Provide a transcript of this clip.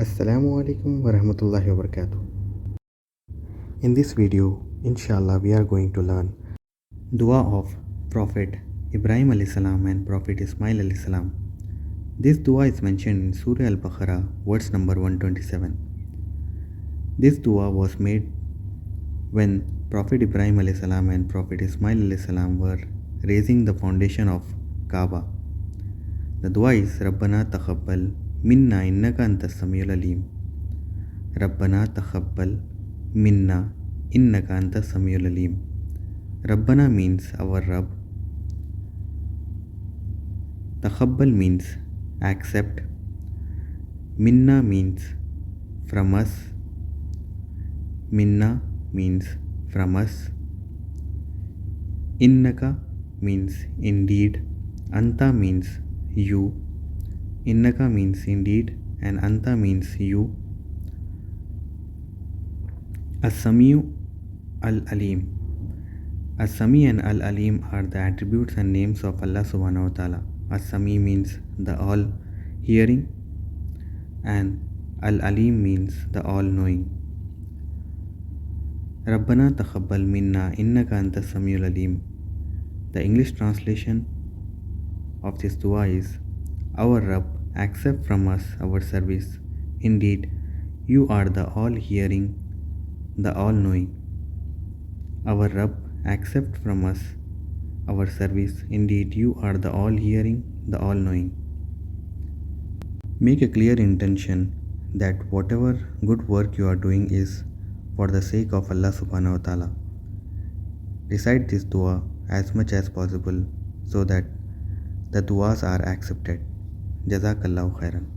Assalamu alaikum wa rahmatullahi wa barakatuh. In this video, inshallah, we are going to learn dua of Prophet Ibrahim alayhi salam and Prophet Ismail alayhi salam. This dua is mentioned in Surah Al-Baqarah, verse number 127. This dua was made when Prophet Ibrahim alayhi salam and Prophet Ismail alayhi salam were raising the foundation of Kaaba. The dua is Rabbana Taqabbal Minna innaka antas samiul alim. Rabbana Taqabbal Minna innaka antas samiul alim. Rabbana means our Rabb. Taqabbal means accept. Minna means from us. Minna means from us. Innaka means indeed. Anta means you. Innaka means indeed and Anta means you. As-Sami'u Al-Alim. As-Sami and Al-Alim are the attributes and names of Allah subhanahu wa ta'ala. As-Sami means the all-hearing and Al-Alim means the all-knowing. Rabbana Taqabbal Minna innaka antas samiul alim. The English translation of this dua is, our Rabb, accept from us our service. Indeed, you are the all-hearing, the all-knowing. Our Rabb, accept from us our service. Indeed, you are the all-hearing, the all-knowing. Make a clear intention that whatever good work you are doing is for the sake of Allah subhanahu wa ta'ala. Recite this dua as much as possible so that the duas are accepted. Jazakallahu khairan.